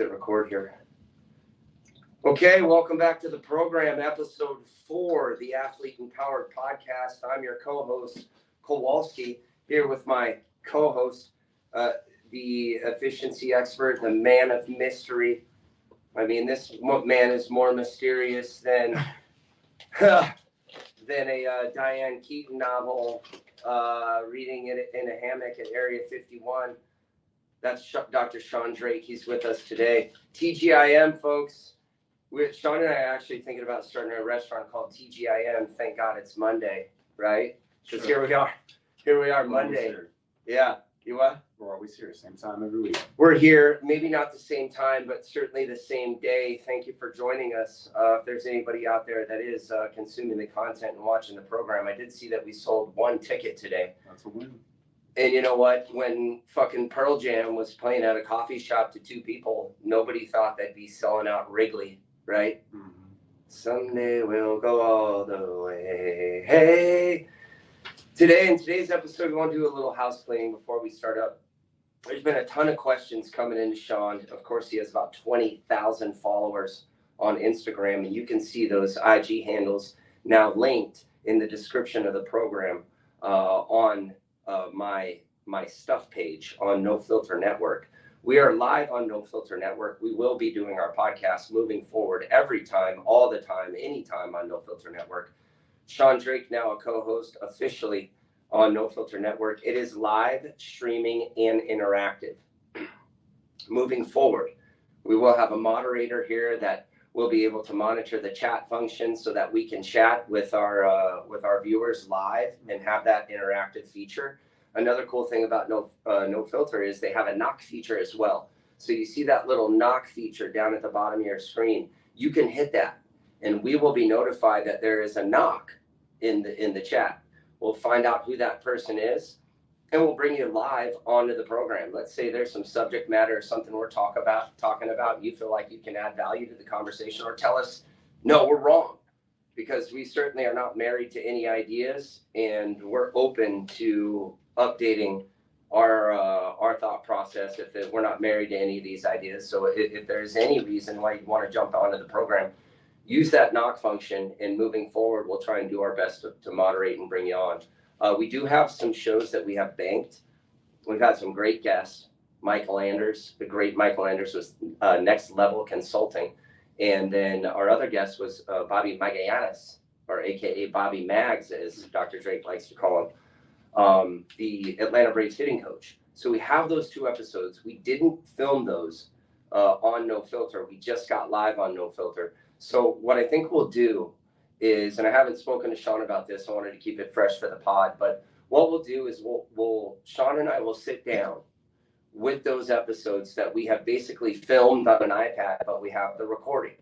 hit record here. Okay, welcome back to the program, episode 4, the Athlete Empowered Podcast. I'm your co-host, Kowalski, here with my co-host, the efficiency expert, the man of mystery. I mean, this man is more mysterious than a Diane Keaton novel, reading it in a hammock at Area 51. That's Dr. Sean Drake. He's with us today. TGIM, folks. Sean and I are actually thinking about starting a restaurant called TGIM. Thank God it's Monday, right? Because Here we are. Here we are, Monday. Yeah. You what? We're always here, same time every week. We're here, maybe not the same time, but certainly the same day. Thank you for joining us. If there's anybody out there that is consuming the content and watching the program, I did see that we sold 1 ticket today. That's a win. And you know what? When fucking Pearl Jam was playing at a coffee shop to 2 people, nobody thought they'd be selling out Wrigley, right? Mm-hmm. Someday we'll go all the way. Hey! In today's episode, we want to do a little house cleaning before we start up. There's been a ton of questions coming into Sean. Of course, he has about 20,000 followers on Instagram, and you can see those IG handles now linked in the description of the program on my stuff page on No Filter Network. We are live on No Filter Network. We will be doing our podcast moving forward every time, all the time, anytime on No Filter Network. Sean Drake, now a co-host officially on No Filter Network. It is live, streaming, and interactive. Moving forward, we will have a moderator here that will be able to monitor the chat function so that we can chat with our viewers live and have that interactive feature. Another cool thing about No Filter is they have a knock feature as well. So you see that little knock feature down at the bottom of your screen. You can hit that, and we will be notified that there is a knock in the chat. We'll find out who that person is, and we'll bring you live onto the program. Let's say there's some subject matter or something we're talking about. You feel like you can add value to the conversation, or tell us, no, we're wrong, because we certainly are not married to any ideas, and we're open to updating our thought process if we're not married to any of these ideas. So if there's any reason why you want to jump onto the program, use that knock function, and moving forward, we'll try and do our best to moderate and bring you on. We do have some shows that we have banked. We've had some great guests. Michael Anders, the great Michael Anders, was Next Level Consulting. And then our other guest was Bobby Magallanes, or AKA Bobby Mags, as Dr. Drake likes to call him, the Atlanta Braves hitting coach. So we have those 2 episodes. We didn't film those on No Filter. We just got live on No Filter. So what I think we'll do is, and I haven't spoken to Sean about this, I wanted to keep it fresh for the pod, but what we'll do is Sean and I will sit down with those episodes that we have basically filmed on an iPad, but we have the recording.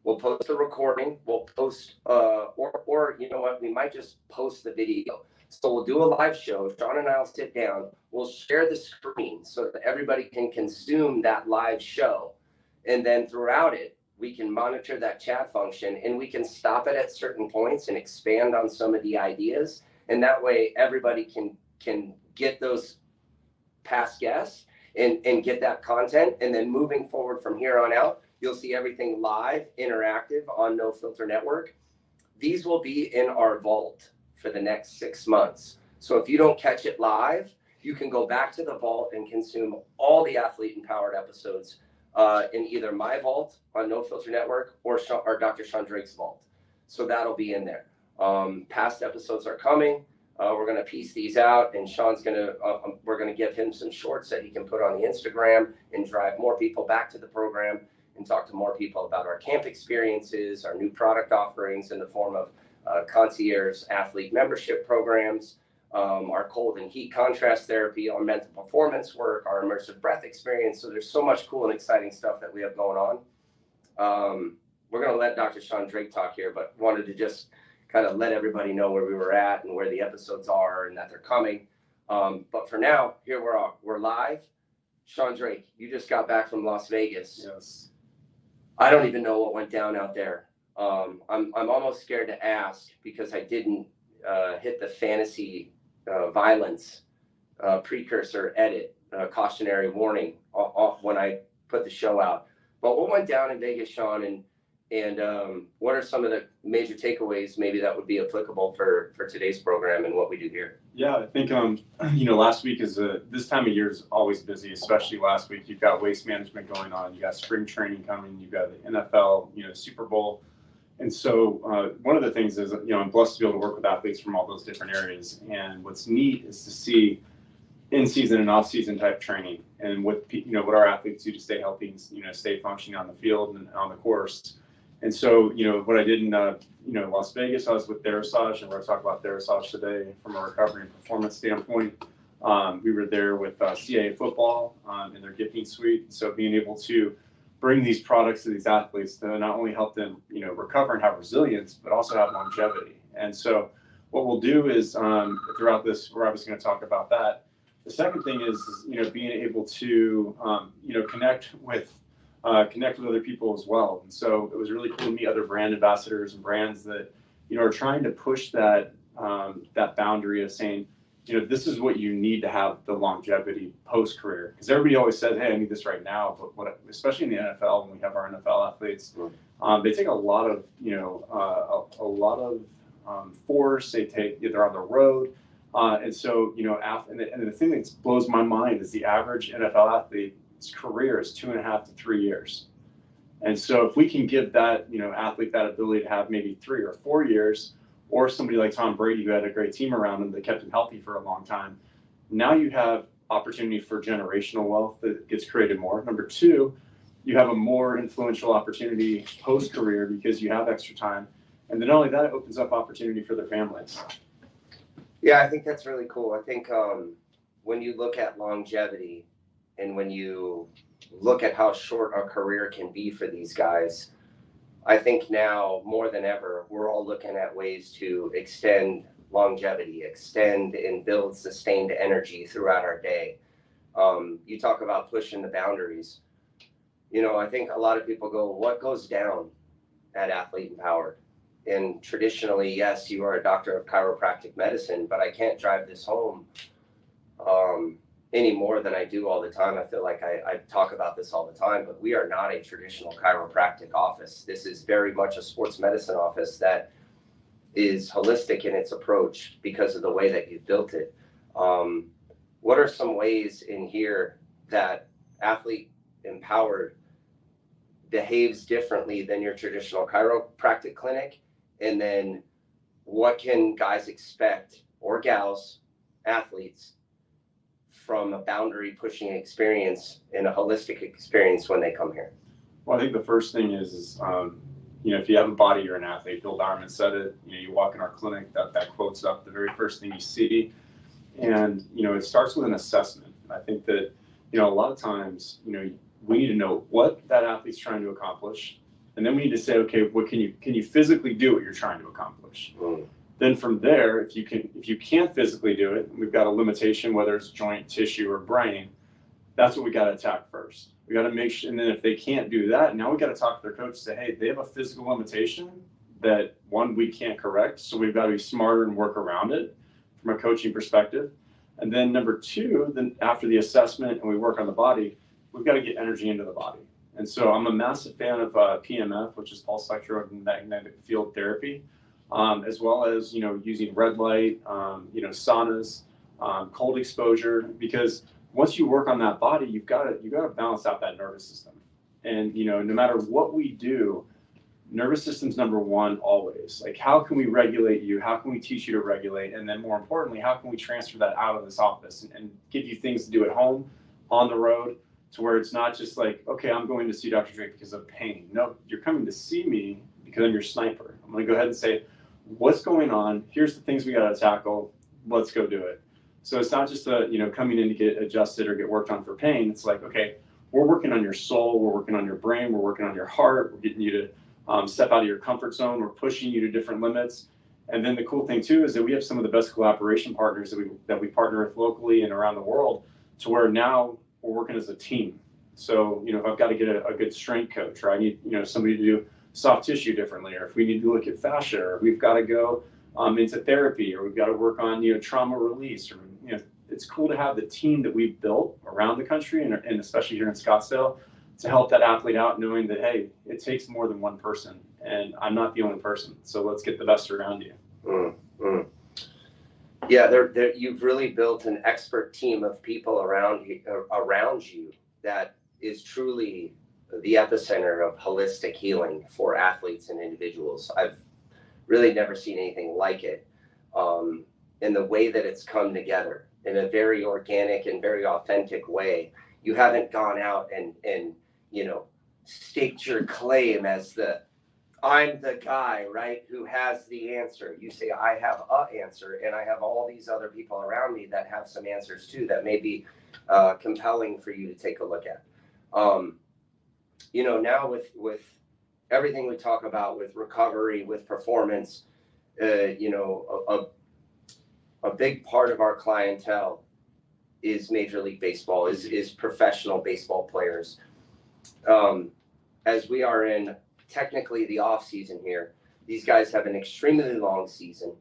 We'll post the recording, we'll post, or you know what, we might just post the video. So we'll do a live show. Sean and I will sit down, we'll share the screen so that everybody can consume that live show. And then throughout it, we can monitor that chat function, and we can stop it at certain points and expand on some of the ideas. And that way everybody can get those past guests and get that content. And then moving forward from here on out, you'll see everything live, interactive on No Filter Network. These will be in our vault for the next 6 months. So if you don't catch it live, you can go back to the vault and consume all the Athlete Empowered episodes in either my vault on No Filter Network or Dr. Sean Drake's vault. So that'll be in there. Past episodes are coming. We're going to piece these out, and Sean's we're going to give him some shorts that he can put on the Instagram and drive more people back to the program and talk to more people about our camp experiences, our new product offerings in the form of concierge athlete membership programs, our cold and heat contrast therapy, our mental performance work, our immersive breath experience. So there's so much cool and exciting stuff that we have going on. We're going to let Dr. Sean Drake talk here, but wanted to just kind of let everybody know where we were at and where the episodes are and that they're coming. But for now, here we're live. Sean Drake, you just got back from Las Vegas. Yes. I don't even know what went down out there. I'm almost scared to ask because I didn't hit the fantasy violence precursor edit cautionary warning when I put the show out. But what went down in Vegas, Sean, and what are some of the major takeaways maybe that would be applicable for today's program and what we do here? Yeah, I think last week is this time of year is always busy, especially last week. You've got waste management going on, you got spring training coming, you've got the NFL, Super Bowl. And so one of the things is, I'm blessed to be able to work with athletes from all those different areas. And what's neat is to see in-season and off-season type training and what our athletes do to stay healthy and, stay functioning on the field and on the course. And so, what I did in, Las Vegas, I was with Therasage, and we're going to talk about Therasage today from a recovery and performance standpoint. We were there with CAA football in their gifting suite. So being able to bring these products to these athletes to not only help them, recover and have resilience, but also have longevity. And so what we'll do is throughout this, we're obviously going to talk about that. The second thing is being able to, connect with other people as well. And so it was really cool to meet other brand ambassadors and brands that, are trying to push that boundary of saying, this is what you need to have the longevity post-career. Because everybody always says, hey, I need this right now. But especially in the NFL, when we have our NFL athletes, they take a lot of, force. They're on the road. And so, and the thing that blows my mind is the average NFL athlete's career is 2.5 to 3 years. And so if we can give that, athlete that ability to have maybe 3 or 4 years, or somebody like Tom Brady who had a great team around him that kept him healthy for a long time, now you have opportunity for generational wealth that gets created more. Number two, you have a more influential opportunity post-career because you have extra time. And then not only that, it opens up opportunity for their families. Yeah, I think that's really cool. I think when you look at longevity and when you look at how short a career can be for these guys, I think now more than ever, we're all looking at ways to extend longevity, extend and build sustained energy throughout our day. You talk about pushing the boundaries. I think a lot of people go, what goes down at Athlete Empowered? And traditionally, yes, you are a doctor of chiropractic medicine, but I can't drive this home any more than I do all the time. I feel like I talk about this all the time, but we are not a traditional chiropractic office. This is very much a sports medicine office that is holistic in its approach because of the way that you've built it. What are some ways in here that Athlete Empowered behaves differently than your traditional chiropractic clinic? And then what can guys expect, or gals, athletes, from a boundary pushing experience and a holistic experience when they come here? Well, I think the first thing is if you have a body, you're an athlete. Bill Bowerman said it. You walk in our clinic, that quote's up the very first thing you see. And, it starts with an assessment. I think that, a lot of times, we need to know what that athlete's trying to accomplish. And then we need to say, okay, what can you physically do what you're trying to accomplish? Then from there, if you can't physically do it, we've got a limitation, whether it's joint, tissue, or brain, that's what we got to attack first. We got to make sure, and then if they can't do that, now we got to talk to their coach and say, hey, they have a physical limitation that, one, we can't correct, so we've got to be smarter and work around it from a coaching perspective. And then number two, then after the assessment and we work on the body, we've got to get energy into the body. And so I'm a massive fan of PMF, which is pulse electromagnetic field therapy, as well as, using red light, saunas, cold exposure, because once you work on that body, you've got to balance out that nervous system. And, no matter what we do, nervous system's number one always. Like, how can we regulate you? How can we teach you to regulate? And then more importantly, how can we transfer that out of this office and give you things to do at home, on the road, to where it's not just like, okay, I'm going to see Dr. Drake because of pain. No, you're coming to see me because I'm your sniper. I'm going to go ahead and say, what's going on? Here's the things we got to tackle. Let's go do it. So it's not just coming in to get adjusted or get worked on for pain. It's like, okay, we're working on your soul. We're working on your brain. We're working on your heart. We're getting you to step out of your comfort zone. We're pushing you to different limits. And then the cool thing too is that we have some of the best collaboration partners that we partner with locally and around the world, to where now we're working as a team. So, if I've got to get a good strength coach, or I need, somebody to do soft tissue differently, or if we need to look at fascia, or we've got to go into therapy, or we've got to work on, trauma release, or, it's cool to have the team that we've built around the country and especially here in Scottsdale to help that athlete out, knowing that, hey, it takes more than one person, and I'm not the only person. So let's get the best around you. Yeah, you've really built an expert team of people around you that is truly the epicenter of holistic healing for athletes and individuals. I've really never seen anything like it, in the way that it's come together in a very organic and very authentic way. You haven't gone out and staked your claim as I'm the guy, right, who has the answer. You say, I have an answer, and I have all these other people around me that have some answers too that may be compelling for you to take a look at. Now with everything we talk about with recovery, with performance, a big part of our clientele is Major League Baseball, is professional baseball players. As we are in technically the off season here, these guys have an extremely long season.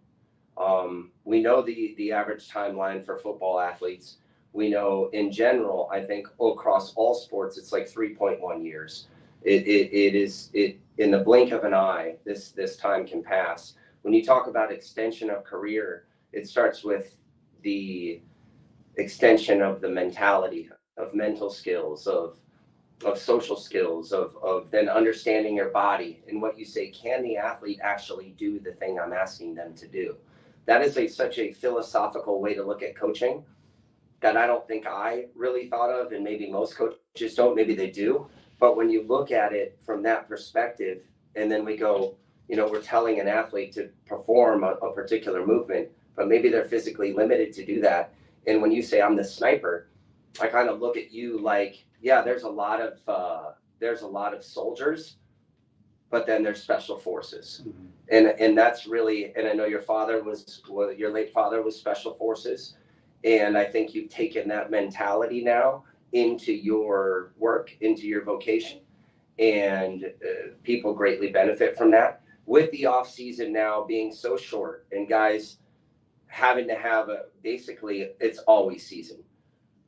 We know the average timeline for football athletes. We know in general, I think across all sports, it's like 3.1 years. It is in the blink of an eye, this time can pass. When you talk about extension of career, it starts with the extension of the mentality, of mental skills, of social skills, of then understanding your body and what you say, can the athlete actually do the thing I'm asking them to do? That is such a philosophical way to look at coaching that I don't think I really thought of, and maybe most coaches don't, maybe they do. But when you look at it from that perspective, and then we go, we're telling an athlete to perform a particular movement, but maybe they're physically limited to do that. And when you say I'm the sniper, I kind of look at you like, yeah, there's a lot of soldiers, but then there's special forces. Mm-hmm. And that's really, and I know your late father was special forces. And I think you've taken that mentality now into your work, into your vocation, and people greatly benefit from that. With the off season now being so short and guys having to have basically it's always season.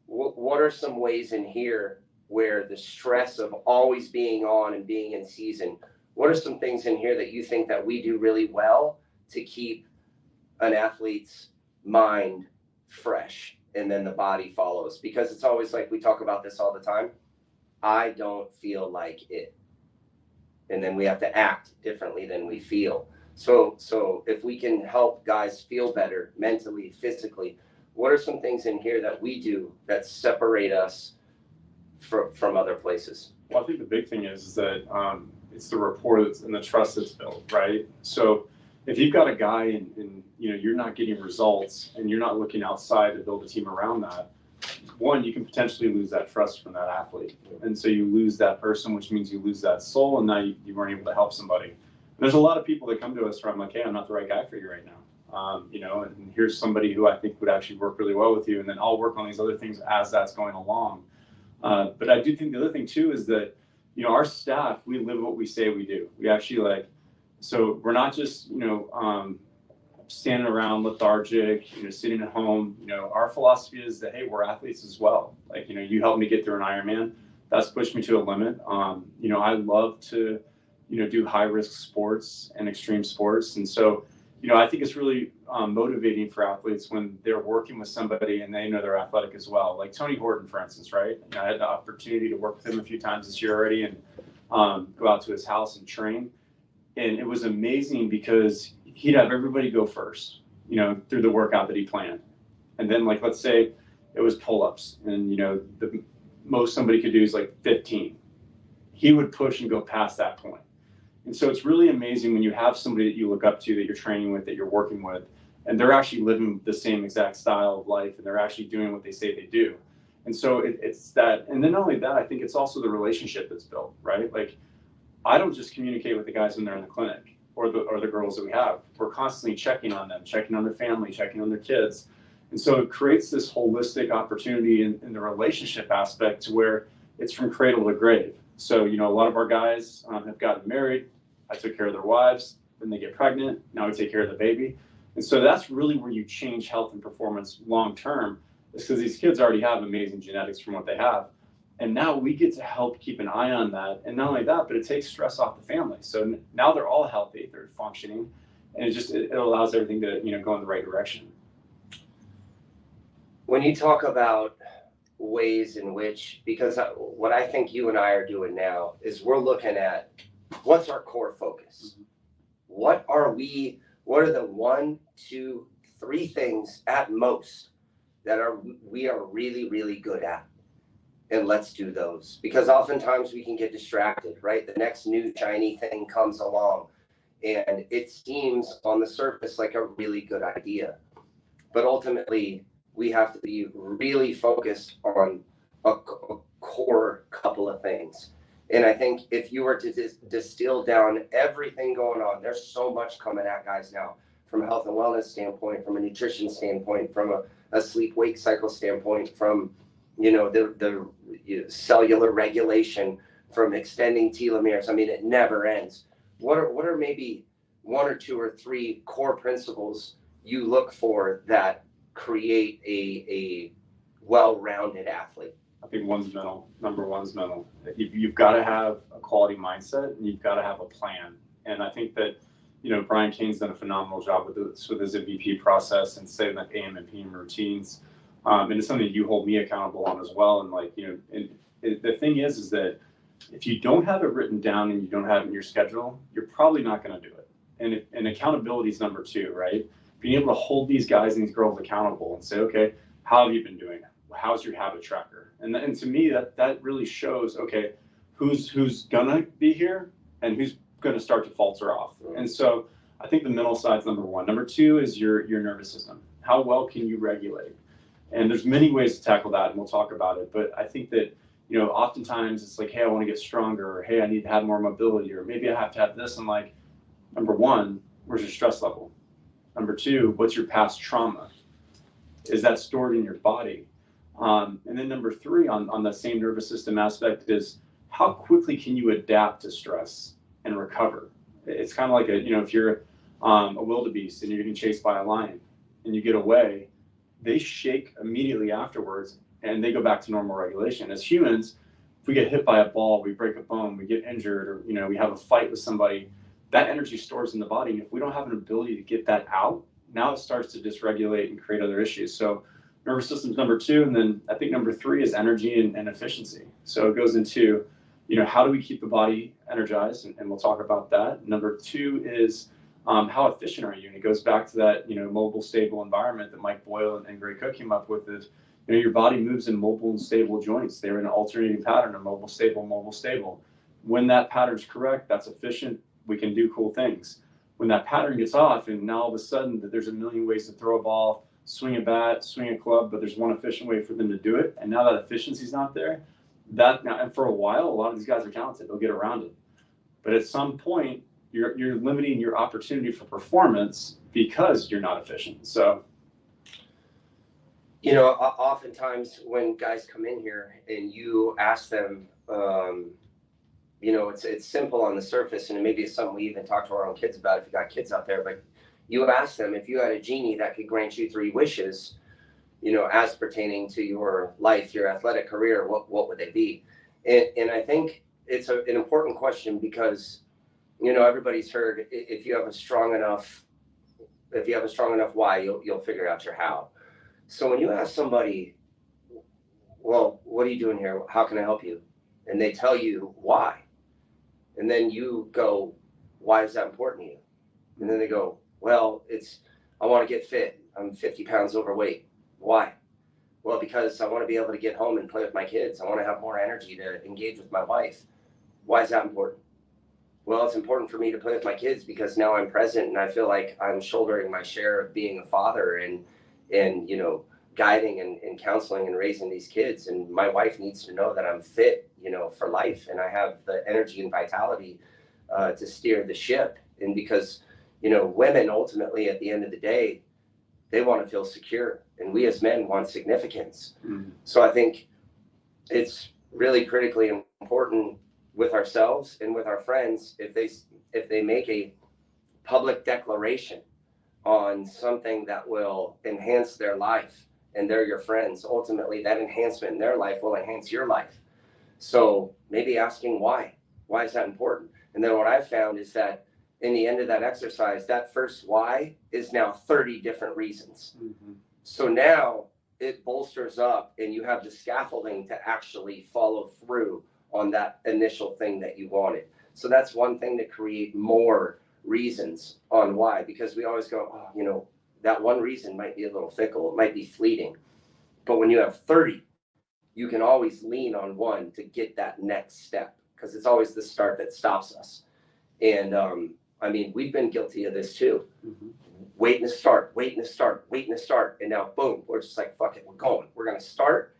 What are some ways in here where the stress of always being on and being in season, what are some things in here that you think that we do really well to keep an athlete's mind fresh and then the body follows? Because it's always like, we talk about this all the time, I don't feel like it. And then we have to act differently than we feel. So if we can help guys feel better mentally, physically, what are some things in here that we do that separate us from other places? Well, I think the big thing is that it's the rapport and the trust that's built, right? So if you've got a guy and you're not getting results and you're not looking outside to build a team around that, one, you can potentially lose that trust from that athlete. And so you lose that person, which means you lose that soul, and now you weren't able to help somebody. And there's a lot of people that come to us where I'm like, hey, I'm not the right guy for you right now. And here's somebody who I think would actually work really well with you. And then I'll work on these other things as that's going along. But I do think the other thing too is that, our staff, we live what we say we do. We actually so we're not just, standing around lethargic, sitting at home. Our philosophy is that, hey, we're athletes as well. You helped me get through an Ironman. That's pushed me to a limit. I love to, do high risk sports and extreme sports. And so, I think it's really motivating for athletes when they're working with somebody and they know they're athletic as well. Like Tony Horton, for instance, right? I had the opportunity to work with him a few times this year already and go out to his house and train. And it was amazing because he'd have everybody go first, through the workout that he planned. And then let's say it was pull-ups and, the most somebody could do is 15. He would push and go past that point. And so it's really amazing when you have somebody that you look up to, that you're training with, that you're working with, and they're actually living the same exact style of life and they're actually doing what they say they do. And so it's that. And then not only that, I think it's also the relationship that's built, right? I don't just communicate with the guys when they're in the clinic or the girls that we have. We're constantly checking on them, checking on their family, checking on their kids. And so it creates this holistic opportunity in the relationship aspect to where it's from cradle to grave. So, a lot of our guys have gotten married. I took care of their wives. Then they get pregnant. Now we take care of the baby. And so that's really where you change health and performance long term, is because these kids already have amazing genetics from what they have. And now we get to help keep an eye on that. And not only that, but it takes stress off the family. So now they're all healthy, they're functioning, and it allows everything to, go in the right direction. When you talk about ways in which, because what I think you and I are doing now is we're looking at what's our core focus. Mm-hmm. What are the 1, 2, 3 things at most that we are really, really good at? And let's do those, because oftentimes we can get distracted, right? The next new shiny thing comes along and it seems on the surface like a really good idea. But ultimately, we have to be really focused on a core couple of things. And I think if you were to distill down everything going on, there's so much coming at guys now from a health and wellness standpoint, from a nutrition standpoint, from a sleep-wake cycle standpoint, from the cellular regulation, from extending telomeres. I mean, it never ends. What are maybe 1 or 2 or 3 core principles you look for that create a well-rounded athlete? I think one's mental. Number one's mental. You've got to have a quality mindset, and you've got to have a plan. And I think that, Brian Kane's done a phenomenal job with his MVP process and setting the AM and PM routines. And it's something you hold me accountable on as well. And the thing is that if you don't have it written down and you don't have it in your schedule, you're probably not going to do it. And accountability is number 2, right? Being able to hold these guys and these girls accountable and say, okay, how have you been doing? How's your habit tracker? And to me, that really shows, okay, who's gonna be here and who's gonna start to falter off. And so I think the mental side's number 1. Number 2 is your nervous system. How well can you regulate? And there's many ways to tackle that, and we'll talk about it. But I think that, oftentimes it's like, hey, I want to get stronger, or hey, I need to have more mobility, or maybe I have to have this. And like, number 1, where's your stress level? Number 2, what's your past trauma? Is that stored in your body? And then number 3 on the same nervous system aspect is how quickly can you adapt to stress and recover? It's kind of like if you're a wildebeest and you're getting chased by a lion and you get away, they shake immediately afterwards and they go back to normal regulation. As humans, if we get hit by a ball, we break a bone, we get injured, or we have a fight with somebody, that energy stores in the body. And if we don't have an ability to get that out, now it starts to dysregulate and create other issues. So nervous system's number 2, and then I think number 3 is energy and efficiency. So it goes into, how do we keep the body energized, and we'll talk about that. Number 2 is how efficient are you? And it goes back to that, mobile, stable environment that Mike Boyle and Gray Cook came up with. Is your body moves in mobile and stable joints. They're in an alternating pattern of mobile, stable, mobile, stable. When that pattern's correct, that's efficient. We can do cool things. When that pattern gets off, and now all of a sudden that there's a million ways to throw a ball, swing a bat, swing a club, but there's one efficient way for them to do it. And now that efficiency's not there, and for a while, a lot of these guys are talented. They'll get around it. But at some point, you're limiting your opportunity for performance because you're not efficient. So, oftentimes when guys come in here and you ask them, it's simple on the surface, and maybe it's something we even talk to our own kids about if you got kids out there, but you ask them, if you had a genie that could grant you 3 wishes, as pertaining to your life, your athletic career, what would they be? And I think it's an important question because, everybody's heard if you have a strong enough why, you'll figure out your how. So when you ask somebody, well, what are you doing here? How can I help you? And they tell you why. And then you go, why is that important to you? And then they go, well, I want to get fit. I'm 50 pounds overweight. Why? Well, because I want to be able to get home and play with my kids. I want to have more energy to engage with my wife. Why is that important? Well, it's important for me to play with my kids because now I'm present and I feel like I'm shouldering my share of being a father and guiding and counseling and raising these kids. And my wife needs to know that I'm fit, for life, and I have the energy and vitality to steer the ship. And because, women ultimately at the end of the day, they want to feel secure, and we as men want significance. Mm-hmm. So I think it's really critically important with ourselves and with our friends if they make a public declaration on something that will enhance their life and they're your friends. Ultimately, that enhancement in their life will enhance your life. So maybe asking why is that important? And then what I've found is that in the end of that exercise, that first why is now 30 different reasons. Mm-hmm. So now it bolsters up and you have the scaffolding to actually follow through on that initial thing that you wanted. So that's one thing to create more reasons on why, because we always go, oh, you know, that one reason might be a little fickle, it might be fleeting. But when you have 30, you can always lean on one to get that next step, because it's always the start that stops us. And I mean, we've been guilty of this too. Mm-hmm. Waiting to start. And now, boom, we're just like, fuck it, we're going. We're going to start.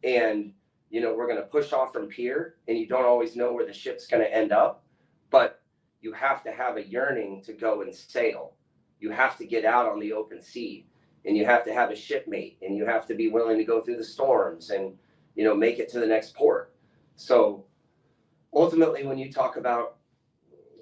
And, you know, we're going to push off from pier. And you don't always know where the ship's going to end up. But you have to have a yearning to go and sail. You have to get out on the open sea. And you have to have a shipmate. And you have to be willing to go through the storms and, you know, make it to the next port. So ultimately, when you talk about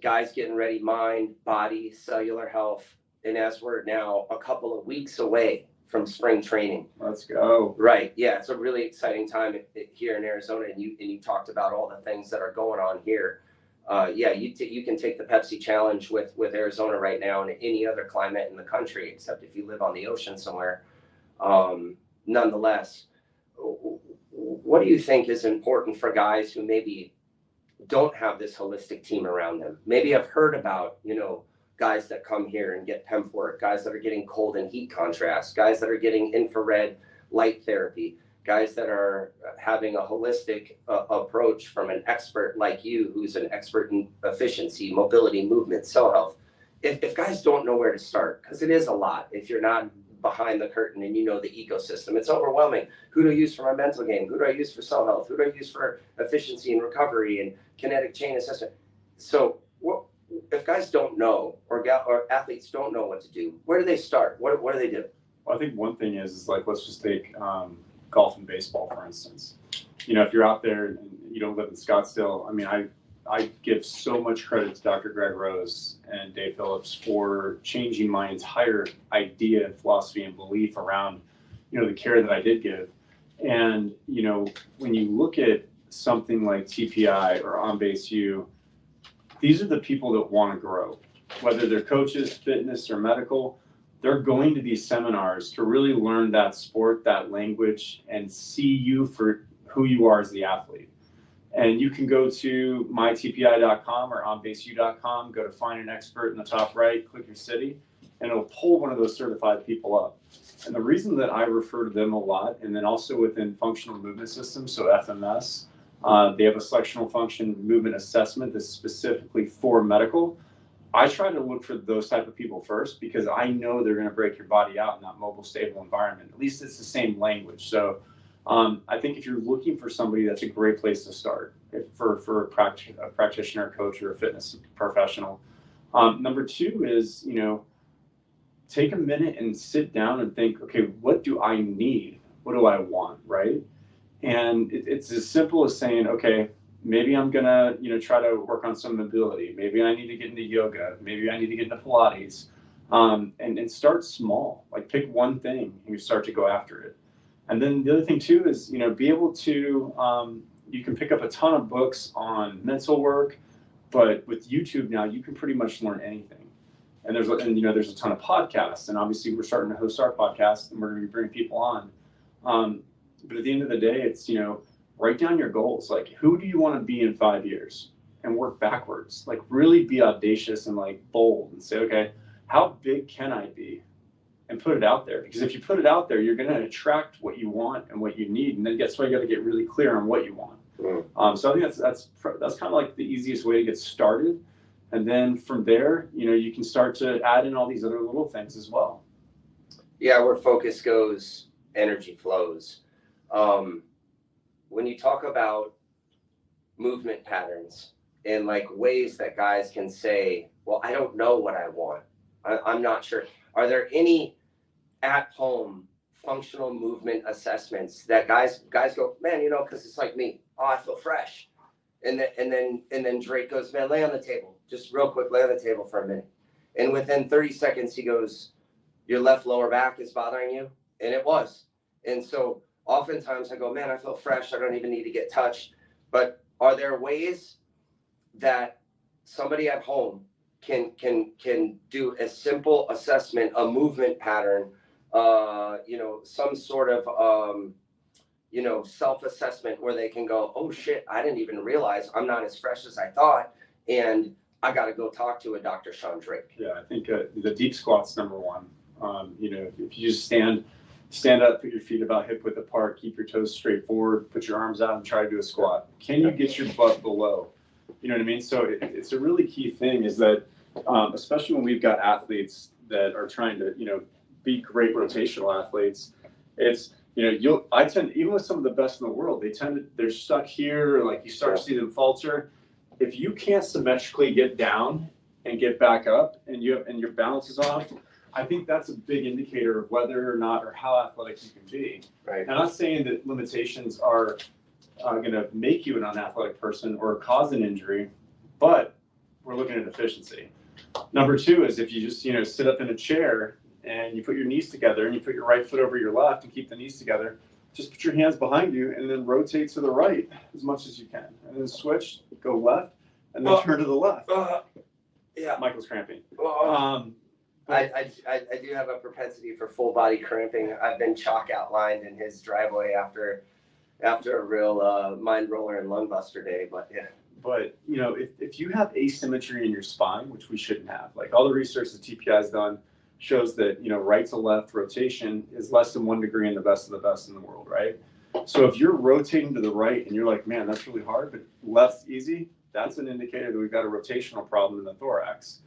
guys getting ready, mind, body, cellular health, and as we're now a couple of weeks away from spring training. Let's go. Right. Yeah, it's a really exciting time here in Arizona, and you talked about all the things that are going on here. Yeah, you can take the Pepsi Challenge with Arizona right now and any other climate in the country, except if you live on the ocean somewhere. Nonetheless, what do you think is important for guys who maybe don't have this holistic team around them? Maybe I've heard about, you know, guys that come here and get PEMF work, guys that are getting cold and heat contrast, guys that are getting infrared light therapy, guys that are having a holistic approach from an expert like you, who's an expert in efficiency, mobility, movement, cell health. If guys don't know where to start, because it is a lot, if you're not behind the curtain and you know the ecosystem, it's overwhelming. Who do I use for my mental game? Who do I use for cell health? Who do I use for efficiency and recovery and kinetic chain assessment? So if guys don't know, or athletes don't know what to do, where do they start? What do they do? Well, I think one thing is like, let's just take golf and baseball, for instance. You know, if you're out there and you don't live in Scottsdale, I mean, I give so much credit to Dr. Greg Rose and Dave Phillips for changing my entire idea and philosophy and belief around, you know, the care that I did give. And, you know, when you look at something like TPI or On Base U, these are the people that want to grow, whether they're coaches, fitness, or medical. They're going to these seminars to really learn that sport, that language, and see you for who you are as the athlete. And you can go to mytpi.com or onbaseu.com, go to find an expert in the top right, click your city, and it'll pull one of those certified people up. And the reason that I refer to them a lot, and then also within functional movement systems, so FMS, they have a selectional function movement assessment that's specifically for medical. I try to look for those type of people first, because I know they're going to break your body out in that mobile, stable environment. At least it's the same language. So I think if you're looking for somebody, that's a great place to start for a practitioner, coach, or a fitness professional. Number two is, you know, take a minute and sit down and think, okay, what do I need? What do I want, right? And it's as simple as saying, okay, maybe I'm gonna, you know, try to work on some mobility. Maybe I need to get into yoga. Maybe I need to get into Pilates. And start small. Like, pick one thing and you start to go after it. And then the other thing too is, you know, be able to, you can pick up a ton of books on mental work, but with YouTube now, you can pretty much learn anything. And there's a ton of podcasts, and obviously we're starting to host our podcast, and we're going to be bringing people on. But at the end of the day, it's, you know, write down your goals. Like, who do you want to be in 5 years, and work backwards. Like, really be audacious and like bold and say, okay, how big can I be? And put it out there, because if you put it out there, you're going to attract what you want and what you need. And then that's why you got to get really clear on what you want. So I think that's kind of like the easiest way to get started. And then from there, you know, you can start to add in all these other little things as well. Yeah, where focus goes, energy flows. When you talk about movement patterns and like ways that guys can say, well, I don't know what I want. I'm not sure. Are there any at-home functional movement assessments that guys go, man, you know, because it's like me. Oh, I feel fresh. And then Drake goes, man, lay on the table. Just real quick, lay on the table for a minute. And within 30 seconds, he goes, your left lower back is bothering you? And it was. And so oftentimes I go, man, I feel fresh. I don't even need to get touched. But are there ways that somebody at home can do a simple assessment, a movement pattern, some sort of self-assessment where they can go, oh shit, I didn't even realize I'm not as fresh as I thought, and I got to go talk to a Dr. Sean Drake. Yeah, I think the deep squat's number one. If you just stand up, put your feet about hip width apart, keep your toes straight forward, put your arms out and try to do a squat. Can you get your butt below? You know what I mean? So it's a really key thing is that, especially when we've got athletes that are trying to, be great rotational athletes, it's, I tend, even with some of the best in the world, they're stuck here, like you start to see them falter. If you can't symmetrically get down and get back up and your balance is off, I think that's a big indicator of whether or not or how athletic you can be. Right. And I'm not saying that limitations are going to make you an unathletic person or cause an injury, but we're looking at efficiency. Number two is if you just sit up in a chair and you put your knees together and you put your right foot over your left and keep the knees together, just put your hands behind you and then rotate to the right as much as you can, and then switch, go left, and then turn to the left. Yeah, Michael's cramping. I do have a propensity for full body cramping. I've been chalk outlined in his driveway after a real mind roller and lung buster day. But yeah. But if you have asymmetry in your spine, which we shouldn't have, like all the research that TPI has done shows that right to left rotation is less than 1 degree in the best of the best in the world, right? So if you're rotating to the right and you're like, man, that's really hard, but left's easy, that's an indicator that we've got a rotational problem in the thorax.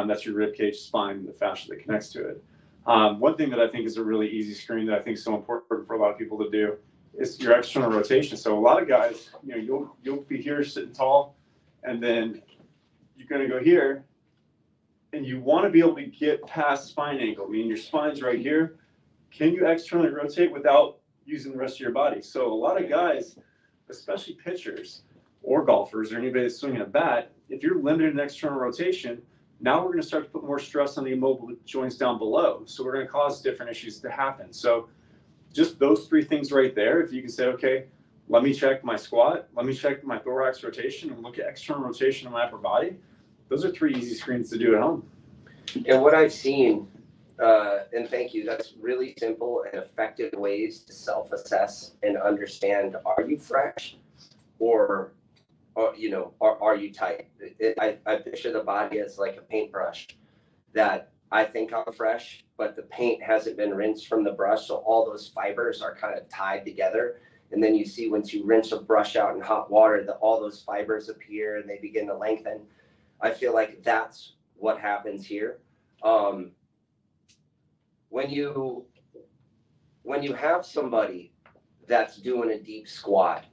That's your rib cage, spine, and the fascia that connects to it. One thing that I think is a really easy screen that I think is so important for a lot of people to do is your external rotation. So a lot of guys, you'll be here sitting tall, and then you're going to go here, and you want to be able to get past spine angle, meaning your spine's right here. Can you externally rotate without using the rest of your body? So a lot of guys, especially pitchers or golfers or anybody that's swinging a bat, if you're limited in external rotation, now we're going to start to put more stress on the immobile joints down below. So we're going to cause different issues to happen. So just those three things right there, if you can say, okay, let me check my squat, let me check my thorax rotation, and look at external rotation in my upper body. Those are 3 easy screens to do at home. And what I've seen, and thank you, that's really simple and effective ways to self-assess and understand, are you fresh or are you tight? I picture the body as like a paintbrush that I think I'm fresh, but the paint hasn't been rinsed from the brush, so all those fibers are kind of tied together. And then you see once you rinse a brush out in hot water, that all those fibers appear and they begin to lengthen. I feel like that's what happens here. When you have somebody that's doing a deep squat,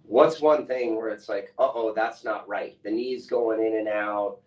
what's one thing where it's like, uh-oh, that's not right? The knees going in and out,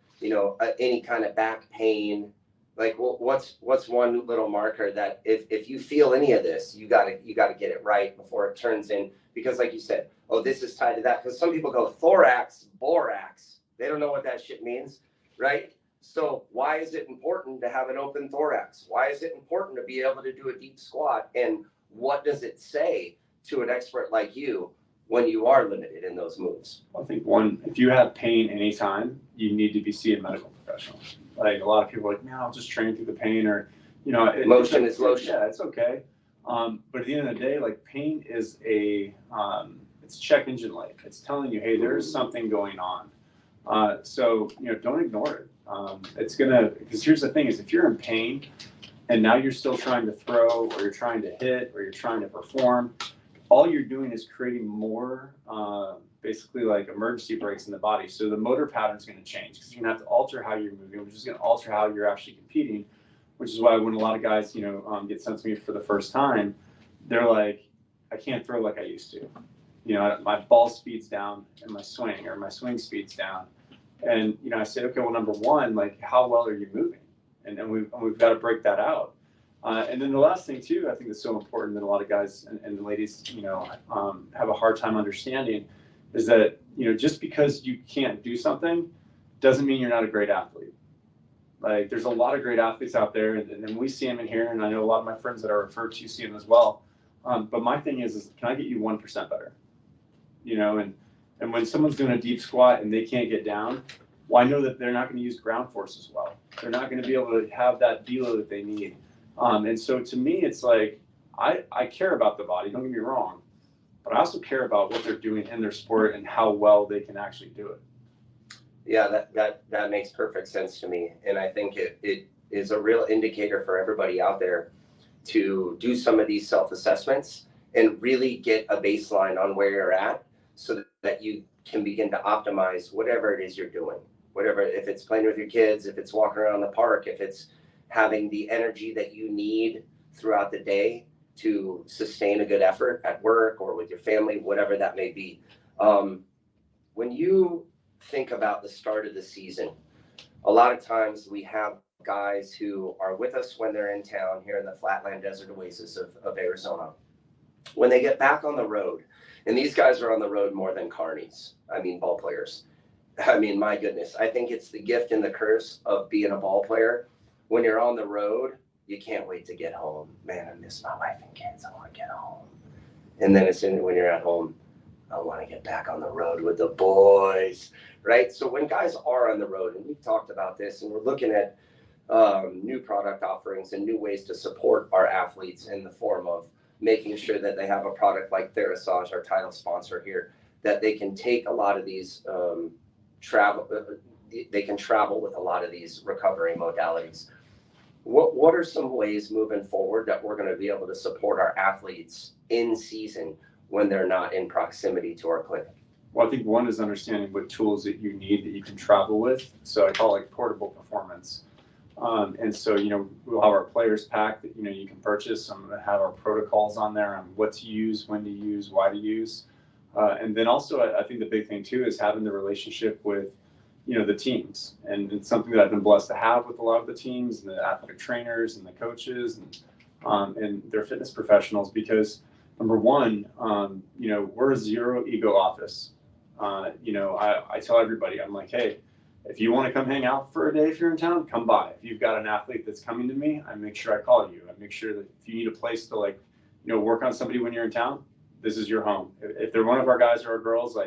any kind of back pain. Like, what's one little marker that if you feel any of this, you gotta get it right before it turns in, because like you said, oh, this is tied to that. Because some people go thorax, borax. They don't know what that shit means, right? So why is it important to have an open thorax? Why is it important to be able to do a deep squat? And what does it say to an expert like you when you are limited in those moves? I think one, if you have pain anytime, you need to be seeing a medical professional. Like a lot of people are like, man, I'll just train through the pain, or motion is lotion. Yeah, it's okay. But at the end of the day, like pain is it's check engine light. It's telling you, hey, there is something going on. So don't ignore it. Because here's the thing: is if you're in pain and now you're still trying to throw, or you're trying to hit, or you're trying to perform, all you're doing is creating more basically like emergency brakes in the body. So the motor pattern is going to change, because you're going to have to alter how you're moving, which is going to alter how you're actually competing, which is why when a lot of guys, get sent to me for the first time, they're like, I can't throw like I used to. My ball speed's down and my swing speed's down. And, I say, okay, well, number one, like how well are you moving? And we've got to break that out. And then the last thing too, I think that's so important that a lot of guys and ladies, have a hard time understanding, is that, just because you can't do something doesn't mean you're not a great athlete. Like there's a lot of great athletes out there, and we see them in here, and I know a lot of my friends that are referred to see them as well. But my thing is can I get you 1% better? And And when someone's doing a deep squat and they can't get down, well, I know that they're not going to use ground force as well. They're not going to be able to have that velo that they need. And so to me, it's like, I care about the body, don't get me wrong, but I also care about what they're doing in their sport and how well they can actually do it. Yeah, that makes perfect sense to me. And I think it is a real indicator for everybody out there to do some of these self-assessments and really get a baseline on where you're at so that you can begin to optimize whatever it is you're doing. Whatever, if it's playing with your kids, if it's walking around the park, if it's having the energy that you need throughout the day to sustain a good effort at work or with your family, whatever that may be. When you think about the start of the season, a lot of times we have guys who are with us when they're in town here in the flatland desert oasis of Arizona. When they get back on the road, and these guys are on the road more than carnies, I mean ball players. I mean, my goodness, I think it's the gift and the curse of being a ball player. When you're on the road, you can't wait to get home. Man, I miss my wife and kids. I want to get home. And then as soon as when you're at home, I want to get back on the road with the boys, right? So when guys are on the road, and we've talked about this, and we're looking at new product offerings and new ways to support our athletes in the form of making sure that they have a product like Therasage, our title sponsor here, that they can take a lot of these they can travel with a lot of these recovery modalities. What are some ways moving forward that we're going to be able to support our athletes in season when they're not in proximity to our clinic? Well, I think one is understanding what tools that you need that you can travel with. So I call it like portable performance. And so, we'll have our players pack that, you can purchase. I'm going to have our protocols on there on what to use, when to use, why to use. And then also, I think the big thing too is having the relationship with, the teams. And it's something that I've been blessed to have with a lot of the teams and the athletic trainers and the coaches and their fitness professionals, because number one, we're a zero ego office. I tell everybody, I'm like, hey, if you want to come hang out for a day, if you're in town, come by. If you've got an athlete that's coming to me, I make sure I call you. I make sure that if you need a place to work on somebody when you're in town, this is your home. If they're one of our guys or our girls,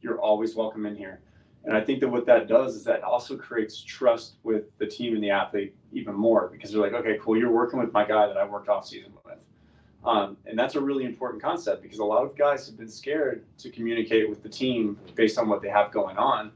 you're always welcome in here. And I think that what that does is that also creates trust with the team and the athlete even more, because they're like, okay, cool, you're working with my guy that I worked off season with. And that's a really important concept, because a lot of guys have been scared to communicate with the team based on what they have going on.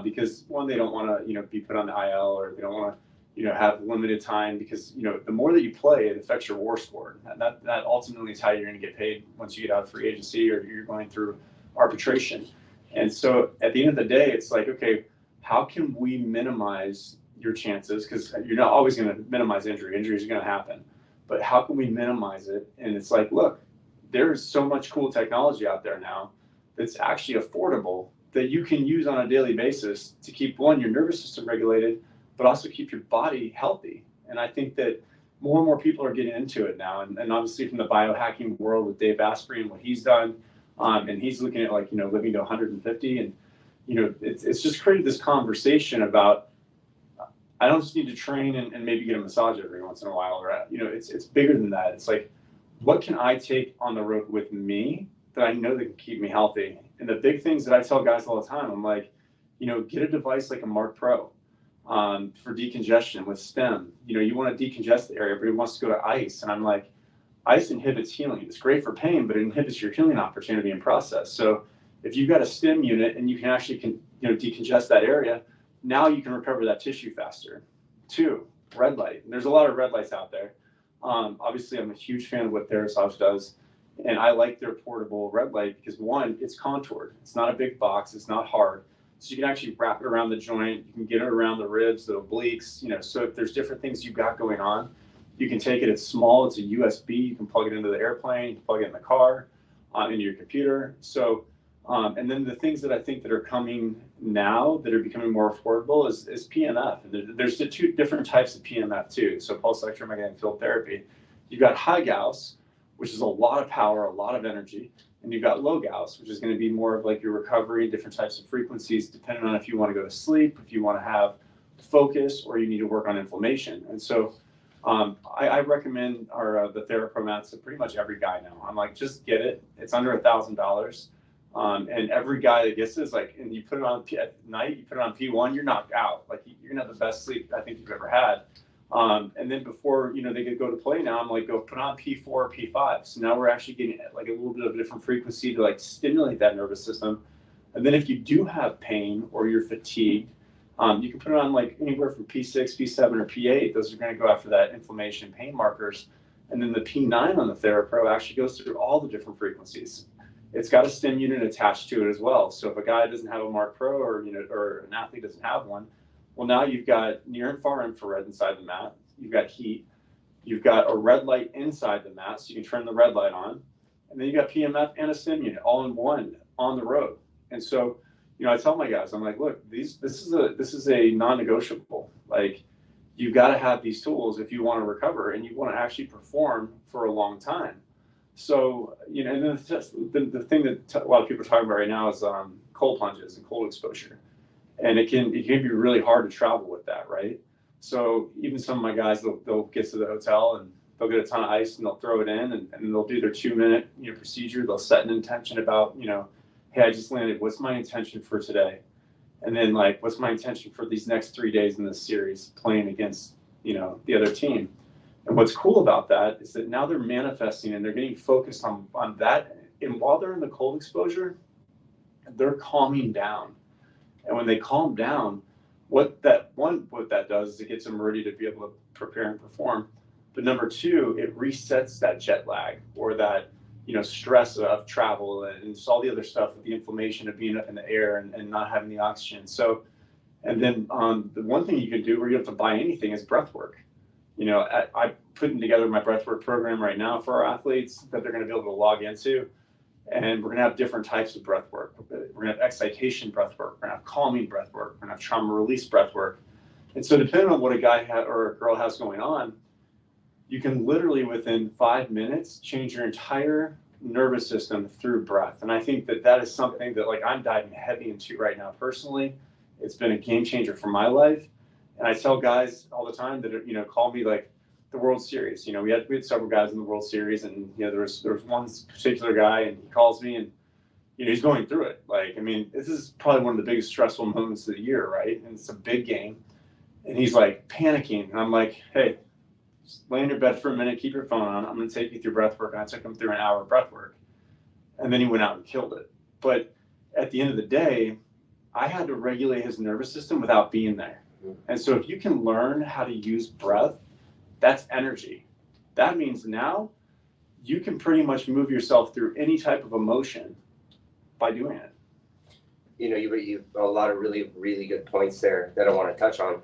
Because one, they don't want to, be put on the IL, or they don't want to, have limited time, because, the more that you play, it affects your WAR score. And that ultimately is how you're going to get paid once you get out of free agency or you're going through arbitration. And so at the end of the day, it's like, okay, how can we minimize your chances? Because you're not always going to minimize injury. Injuries are going to happen. But how can we minimize it? And it's like, look, there's so much cool technology out there now that's actually affordable that you can use on a daily basis to keep, one, your nervous system regulated, but also keep your body healthy. And I think that more and more people are getting into it now. And obviously from the biohacking world with Dave Asprey and what he's done, and he's looking at living to 150. And, it's just created this conversation about, I don't just need to train and maybe get a massage every once in a while, or, it's bigger than that. It's like, what can I take on the road with me that I know that can keep me healthy? And the big things that I tell guys all the time, I'm like, get a device like a Mark Pro for decongestion with stem. You want to decongest the area, but he wants to go to ice. And I'm like, ice inhibits healing. It's great for pain, but it inhibits your healing opportunity and process. So if you've got a stem unit and you can actually decongest that area, now you can recover that tissue faster. 2, red light. And there's a lot of red lights out there. Obviously, I'm a huge fan of what Therasage does. And I like their portable red light because, one, it's contoured. It's not a big box. It's not hard. So you can actually wrap it around the joint. You can get it around the ribs, the obliques. So if there's different things you've got going on, you can take it. It's small. It's a USB. You can plug it into the airplane. You can plug it in the car, into your computer. So, and then the things that I think that are coming now that are becoming more affordable is PMF. And there's the 2 different types of PMF too. So pulse electromagnetic field therapy. You've got high Gauss, which is a lot of power, a lot of energy. And you've got low Gauss, which is going to be more of like your recovery, different types of frequencies, depending on if you want to go to sleep, if you want to have focus, or you need to work on inflammation. And so I recommend the TheraPro mats to pretty much every guy now. I'm like, just get it. It's under $1,000. And every guy that gets this, like, and you put it on at night, you put it on P1, you're knocked out. Like, you're gonna have the best sleep I think you've ever had. And then before, they could go to play now, I'm like, go put on P4 or P5. So now we're actually getting like a little bit of a different frequency to like stimulate that nervous system. And then if you do have pain or you're fatigued, you can put it on like anywhere from P6, P7, or P8. Those are going to go after that inflammation pain markers. And then the P9 on the TheraPro actually goes through all the different frequencies. It's got a stim unit attached to it as well. So if a guy doesn't have a Mark Pro or an athlete doesn't have one, well, now you've got near and far infrared inside the mat. You've got heat. You've got a red light inside the mat, so you can turn the red light on. And then you got PMF and a stim unit all in one on the road. And so, I tell my guys, I'm like, look, this is a non-negotiable. Like, you got to have these tools if you want to recover and you want to actually perform for a long time. So, and then the thing that a lot of people are talking about right now is cold plunges and cold exposure. And it can be really hard to travel with that, right? So even some of my guys, they'll get to the hotel and they'll get a ton of ice and they'll throw it in and they'll do their 2-minute procedure. They'll set an intention about, hey, I just landed. What's my intention for today? And then like, what's my intention for these next 3 days in this series playing against, the other team? And what's cool about that is that now they're manifesting and they're getting focused on that. And while they're in the cold exposure, they're calming down. And when they calm down, what that does is it gets them ready to be able to prepare and perform. But number two, it resets that jet lag or that stress of travel and just all the other stuff with the inflammation of being up in the air and not having the oxygen. So, and then the one thing you can do where you don't have to buy anything is breath work. I'm putting together my breathwork program right now for our athletes that they're going to be able to log into. And we're going to have different types of breath work. We're going to have excitation breath work. We're going to have calming breath work. We're going to have trauma release breath work. And so depending on what a guy or a girl has going on, you can literally within 5 minutes change your entire nervous system through breath. And I think that is something that like I'm diving heavy into right now personally. It's been a game changer for my life. And I tell guys all the time that, call me like the World Series. We had several guys in the World Series and, there was one particular guy and he calls me and, he's going through it. Like, I mean, this is probably one of the biggest stressful moments of the year, right? And it's a big game. And he's like panicking. And I'm like, hey, just lay in your bed for a minute, keep your phone on. I'm going to take you through breath work. And I took him through an hour of breath work. And then he went out and killed it. But at the end of the day, I had to regulate his nervous system without being there. And so if you can learn how to use breath, that's energy. That means now you can pretty much move yourself through any type of emotion by doing it. You a lot of really, really good points there that I want to touch on.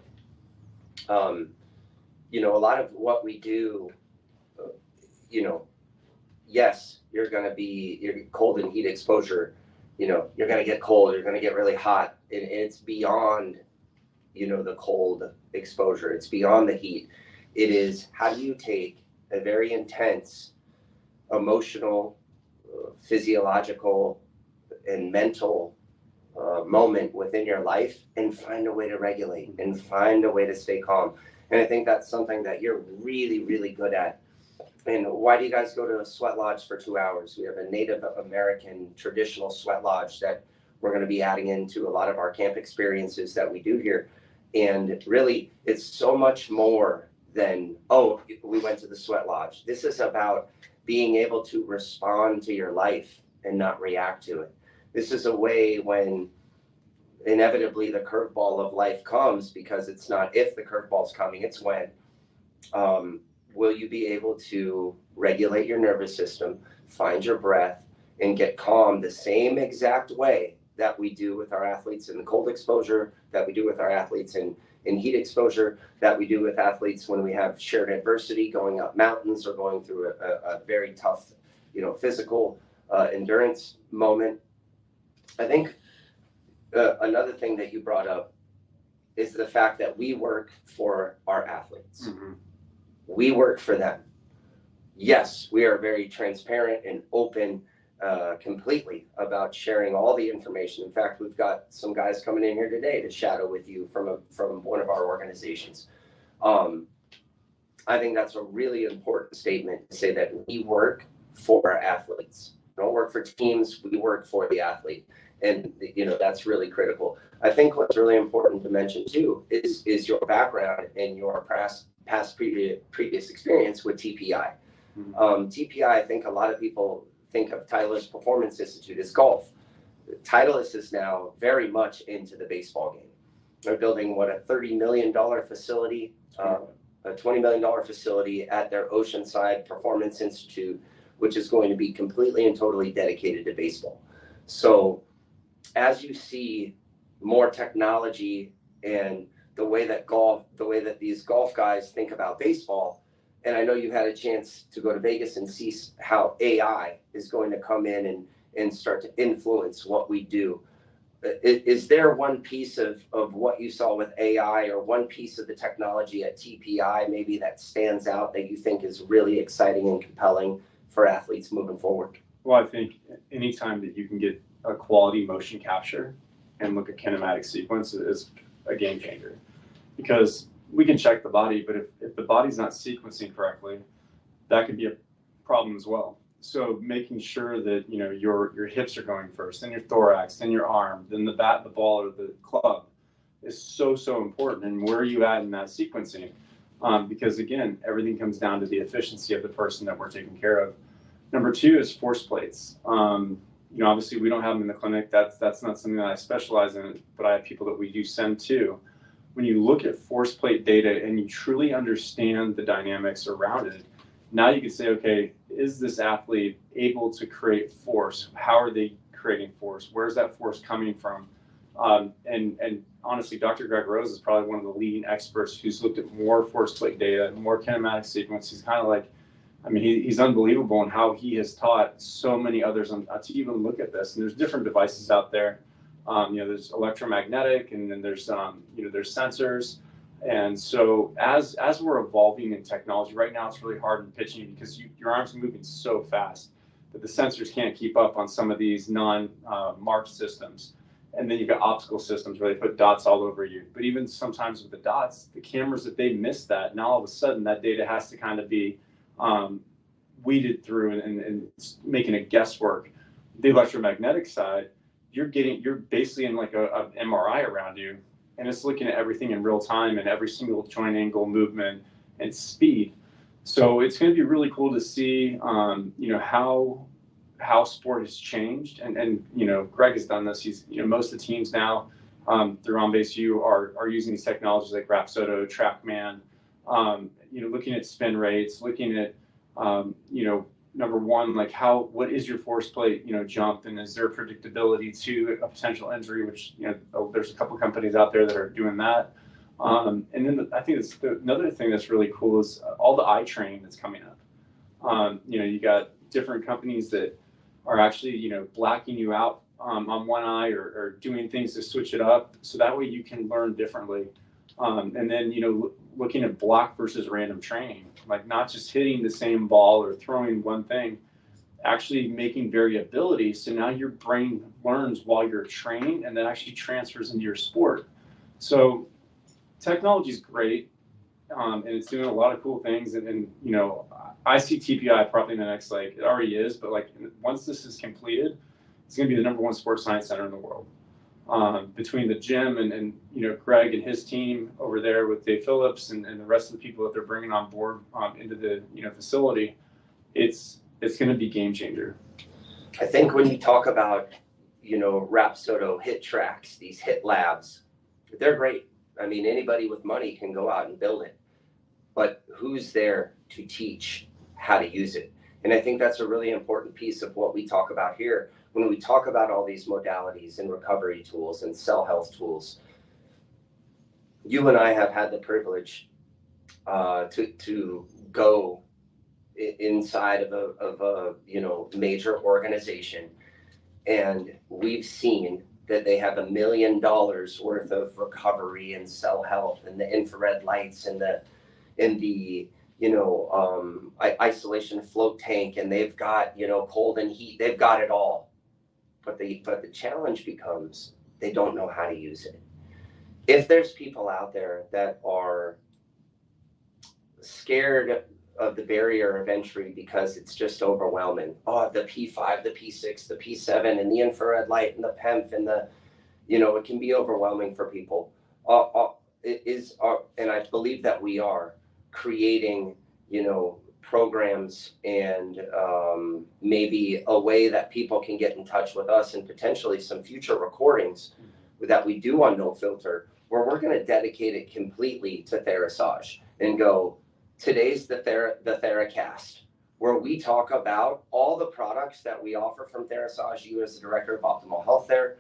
A lot of what we do, yes, you're cold and heat exposure, you're going to get cold, you're going to get really hot, and it's beyond the cold exposure. It's beyond the heat. It is how do you take a very intense emotional, physiological, and mental moment within your life and find a way to regulate and find a way to stay calm. And I think that's something that you're really, really good at. And why do you guys go to a sweat lodge for 2 hours? We have a Native American traditional sweat lodge that we're going to be adding into a lot of our camp experiences that we do here. And really, it's so much more than, oh, we went to the sweat lodge. This is about being able to respond to your life and not react to it. This is a way when inevitably the curveball of life comes, because it's not if the curveball's coming, it's when. Will you be able to regulate your nervous system, find your breath, and get calm the same exact way that we do with our athletes in the cold exposure, that we do with our athletes in heat exposure, that we do with athletes when we have shared adversity, going up mountains or going through a very tough, physical endurance moment. I think another thing that you brought up is the fact that we work for our athletes. Mm-hmm. We work for them. Yes, we are very transparent and open completely about sharing all the information. In fact, we've got some guys coming in here today to shadow with you from one of our organizations. I think that's a really important statement to say that we work for our athletes. We don't work for teams, we work for the athlete. And that's really critical. I think what's really important to mention too is your background and your previous experience with TPI. TPI, I think a lot of people think of Titleist Performance Institute as golf. Titleist is now very much into the baseball game. They're building a $30 million facility, a $20 million facility at their Oceanside Performance Institute, which is going to be completely and totally dedicated to baseball. So as you see more technology and the way that these golf guys think about baseball, and I know you had a chance to go to Vegas and see how AI is going to come in and start to influence what we do. Is there one piece of what you saw with AI or one piece of the technology at TPI maybe that stands out that you think is really exciting and compelling for athletes moving forward? Well, I think anytime that you can get a quality motion capture and look at kinematic sequence is a game changer, because we can check the body, but if the body's not sequencing correctly, that could be a problem as well. So making sure that your hips are going first, then your thorax, then your arm, then the bat, the ball, or the club is so important. And where are you at in that sequencing? Because again, everything comes down to the efficiency of the person that we're taking care of. Number two is force plates. Obviously we don't have them in the clinic. That's not something that I specialize in, but I have people that we do send to. When you look at force plate data and you truly understand the dynamics around it, now you can say, okay, is this athlete able to create force? How are they creating force? Where's that force coming from? And honestly, Dr. Greg Rose is probably one of the leading experts who's looked at more force plate data, more kinematic sequence. He's kind of like, he's unbelievable in how he has taught so many others to even look at this. And there's different devices out there. There's electromagnetic, and then there's there's sensors. And so as we're evolving in technology right now, it's really hard in pitching because your arms are moving so fast that the sensors can't keep up on some of these non-marked systems. And then you've got optical systems where they put dots all over you. But even sometimes with the dots, the cameras, if they miss that, now all of a sudden that data has to kind of be weeded through and making a guesswork. The electromagnetic side, you're basically in like a MRI around you, and it's looking at everything in real time and every single joint angle, movement, and speed. So it's going to be really cool to see, how sport has changed. And Greg has done this. He's, most of the teams now through On Base U are using these technologies like Rapsodo, TrackMan, looking at spin rates, looking at, number one, like what is your force plate, jump, and is there predictability to a potential injury, which, there's a couple companies out there that are doing that. And then I think another thing that's really cool is all the eye training that's coming up. You got different companies that are actually, blacking you out on one eye or doing things to switch it up. So that way you can learn differently. And then, looking at block versus random training, like not just hitting the same ball or throwing one thing, actually making variability. So now your brain learns while you're training, and that actually transfers into your sport. So technology is great, and it's doing a lot of cool things. And I see TPI probably in the next, it already is, but once this is completed, it's going to be the #1 sports science center in the world. Between the gym and Greg and his team over there with Dave Phillips and the rest of the people that they're bringing on board into the facility, it's going to be game changer. I think when you talk about Rapsodo, hit tracks, these hit labs, they're great. Anybody with money can go out and build it, but who's there to teach how to use it? And I think that's a really important piece of what we talk about here. When we talk about all these modalities and recovery tools and cell health tools, you and I have had the privilege to go inside of a major organization, and we've seen that they have $1 million worth of recovery and cell health and the infrared lights and the isolation float tank, and they've got cold and heat, they've got it all. But the challenge becomes they don't know how to use it. If there's people out there that are scared the barrier of entry because it's just overwhelming. Oh, the P5, the P6, the P7, and the infrared light, and the PEMF, and the, it can be overwhelming for people. And I believe that we are creating, programs and maybe a way that people can get in touch with us, and potentially some future recordings that we do on No Filter, where we're going to dedicate it completely to Therasage and go, today's the Theracast, where we talk about all the products that we offer from Therasage, you as the Director of Optimal Health there,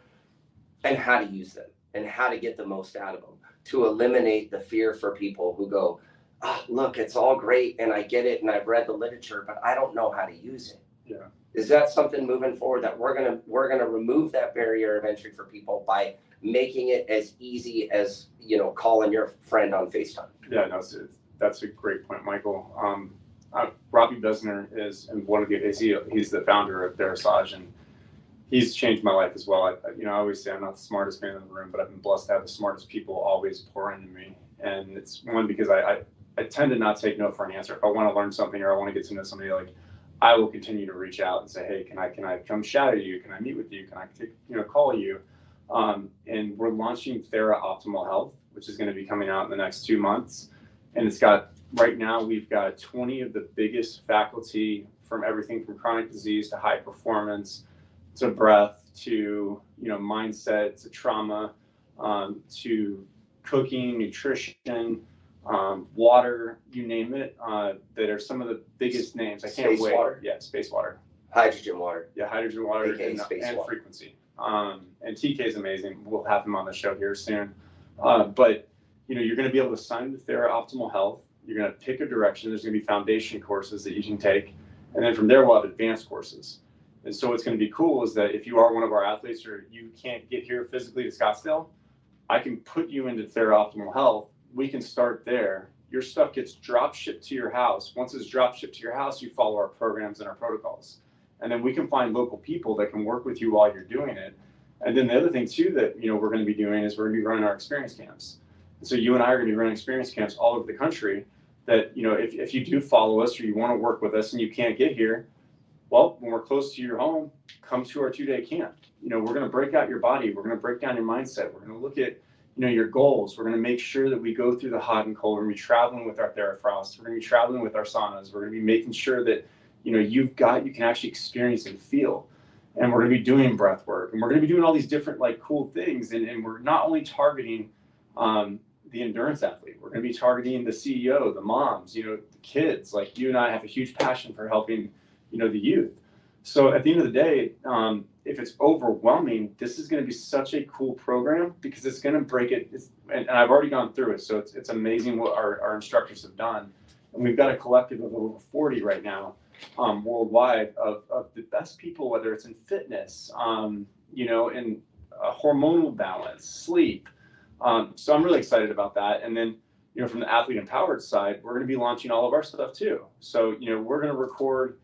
and how to use them and how to get the most out of them, to eliminate the fear for people who go, oh, look, it's all great and I get it and I've read the literature, but I don't know how to use it. Yeah. Is that something moving forward that we're gonna remove that barrier of entry for people by making it as easy as, calling your friend on FaceTime? Yeah, no, that's a great point, Michael. Robbie Besner he's the founder of Therasage, and he's changed my life as well. I always say I'm not the smartest man in the room, but I've been blessed to have the smartest people always pour into me. And it's one, because I tend to not take no for an answer. If I want to learn something or I want to get to know somebody, like, I will continue to reach out and say, hey, can I come shadow you? Can I meet with you? Can I call you? And we're launching Thera Optimal Health, which is going to be coming out in the next 2 months. And right now we've got 20 of the biggest faculty from everything from chronic disease to high performance, to breath, to, mindset, to trauma, to cooking, nutrition, water, you name it, that are some of the biggest names. I can't wait. Water? Yeah, space water. Hydrogen water. Yeah, hydrogen water and water. Frequency. And TK is amazing. We'll have him on the show here soon. But you're going to be able to sign with Thera Optimal Health. You're going to pick a direction. There's going to be foundation courses that you can take, and then from there we'll have advanced courses. And so what's going to be cool is that if you are one of our athletes or you can't get here physically to Scottsdale, I can put you into Thera Optimal Health. We can start there. Your stuff gets drop shipped to your house. Once it's drop shipped to your house, you follow our programs and our protocols. And then we can find local people that can work with you while you're doing it. And then the other thing too that we're going to be doing is we're going to be running our experience camps. So you and I are going to be running experience camps all over the country that, if you do follow us or you want to work with us and you can't get here, well, when we're close to your home, come to our 2-day camp. We're going to break out your body. We're going to break down your mindset. We're going to look at, your goals. We're going to make sure that we go through the hot and cold. We're going to be traveling with our TheraFrost. We're going to be traveling with our saunas. We're going to be making sure that, you can actually experience and feel. And we're going to be doing breath work. And we're going to be doing all these different, cool things. And we're not only targeting the endurance athlete. We're going to be targeting the CEO, the moms, the kids. Like, you and I have a huge passion for helping, the youth. So at the end of the day, if it's overwhelming, this is going to be such a cool program because it's going to break it. And I've already gone through it. So it's amazing what our instructors have done. And we've got a collective of over 40 right now worldwide of the best people, whether it's in fitness, in hormonal balance, sleep. So I'm really excited about that. And then, from the athlete empowered side, we're going to be launching all of our stuff too. So, we're going to record,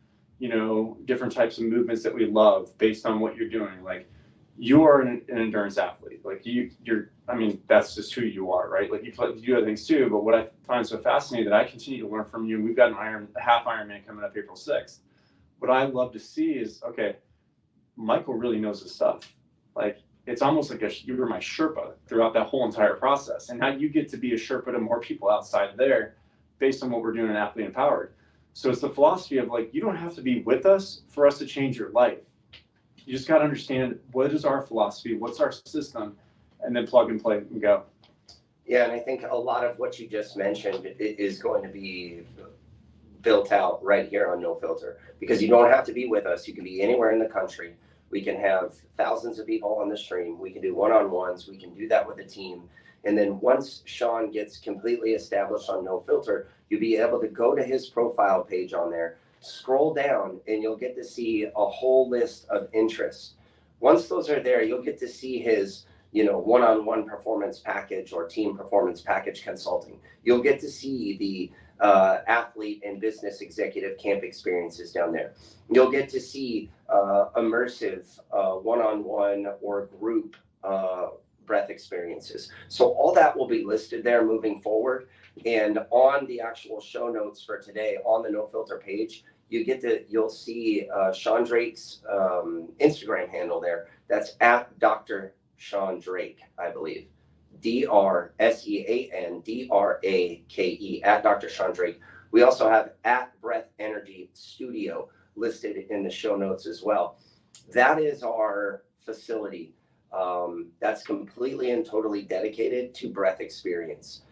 different types of movements that we love based on what you're doing. Like, you are an endurance athlete. Like, that's just who you are, right? Like, you do other things too. But what I find so fascinating that I continue to learn from you, and we've got a half Ironman coming up April 6th. What I love to see is, okay, Michael really knows his stuff. Like, it's almost like you were my Sherpa throughout that whole entire process. And now you get to be a Sherpa to more people outside of there based on what we're doing in Athlete Empowered. So it's the philosophy of, you don't have to be with us for us to change your life. You just got to understand, what is our philosophy, what's our system, and then plug and play and go. Yeah, and I think a lot of what you just mentioned is going to be built out right here on No Filter, because you don't have to be with us. You can be anywhere in the country. We can have thousands of people on the stream. We can do one-on-ones. We can do that with a team. And then once Sean gets completely established on No Filter, you'll be able to go to his profile page on there, scroll down, and you'll get to see a whole list of interests. Once those are there, you'll get to see his, one-on-one performance package or team performance package consulting. You'll get to see the athlete and business executive camp experiences down there. You'll get to see immersive one-on-one or group breath experiences. So all that will be listed there moving forward. And on the actual show notes for today, on the No Filter page, you'll see Sean Drake's Instagram handle there. That's at Dr. Sean Drake, I believe. DRSEANDRAKE at Dr. Sean Drake. We also have at Breath Energy Studio listed in the show notes as well. That is our facility that's completely and totally dedicated to breath experience.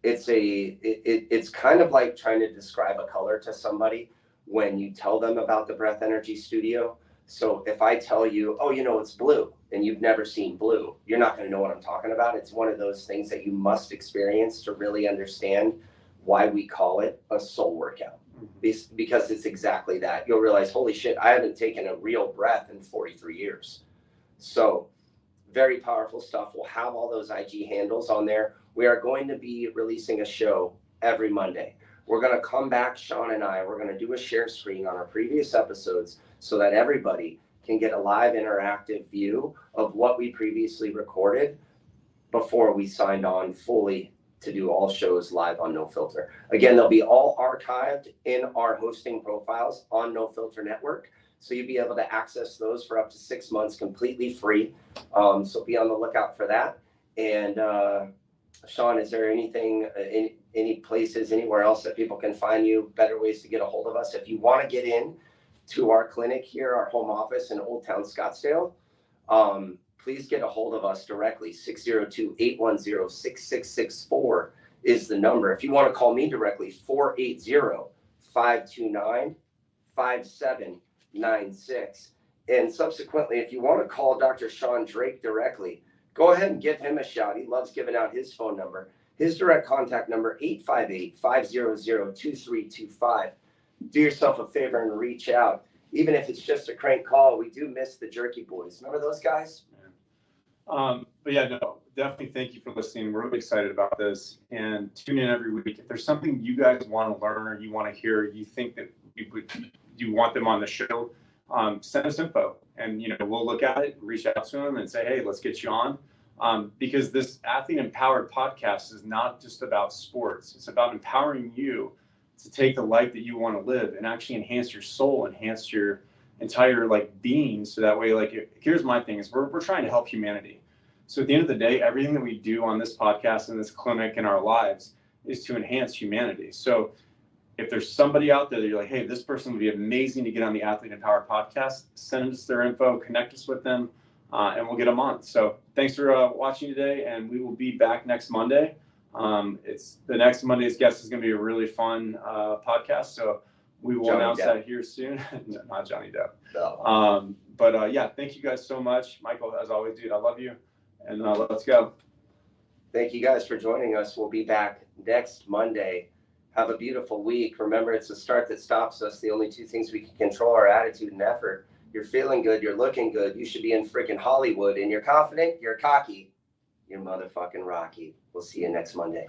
It's kind of like trying to describe a color to somebody when you tell them about the Breath Energy Studio. So if I tell you, oh, it's blue, and you've never seen blue, you're not going to know what I'm talking about. It's one of those things that you must experience to really understand why we call it a soul workout. Because it's exactly that. You'll realize, holy shit, I haven't taken a real breath in 43 years. So very powerful stuff. We'll have all those IG handles on there. We are going to be releasing a show every Monday. We're going to come back, Sean and I, we're going to do a share screen on our previous episodes so that everybody can get a live interactive view of what we previously recorded before we signed on fully to do all shows live on No Filter. Again, they'll be all archived in our hosting profiles on No Filter Network. So you'll be able to access those for up to 6 months completely free. So be on the lookout for that. And Sean, is there anything, any places, anywhere else that people can find you, better ways to get a hold of us? If you want to get in to our clinic here, our home office in Old Town Scottsdale, please get a hold of us directly. 602-810-6664 is the number. If you want to call me directly, 480-529-5796. And subsequently, if you want to call Dr. Sean Drake directly, go ahead and give him a shout. He loves giving out his phone number. His direct contact number, 858-500-2325. Do yourself a favor and reach out. Even if it's just a crank call, we do miss the Jerky Boys. Remember those guys? But yeah, no, definitely thank you for listening. We're really excited about this, and tune in every week. If there's something you guys want to learn or you want to hear, you think that you want them on the show, send us info, and we'll look at it, reach out to them, and say, hey, let's get you on. Because this Athlete Empowered podcast is not just about sports; it's about empowering you to take the life that you want to live and actually enhance your soul, enhance your entire being. So that way, here's my thing is we're trying to help humanity. So at the end of the day, everything that we do on this podcast and this clinic in our lives is to enhance humanity. So if there's somebody out there that you're like, hey, this person would be amazing to get on the Athlete Empowered podcast, send us their info, connect us with them, and we'll get them on. So thanks for watching today, and we will be back next Monday. It's the next Monday's guest is going to be a really fun podcast. So we will announce that here soon. No, not Johnny Depp. No. But yeah, thank you guys so much. Michael, as always, dude, I love you. And let's go. Thank you guys for joining us. We'll be back next Monday. Have a beautiful week. Remember, it's the start that stops us. The only two things we can control are attitude and effort. You're feeling good. You're looking good. You should be in freaking Hollywood. And you're confident. You're cocky. You're motherfucking Rocky. We'll see you next Monday.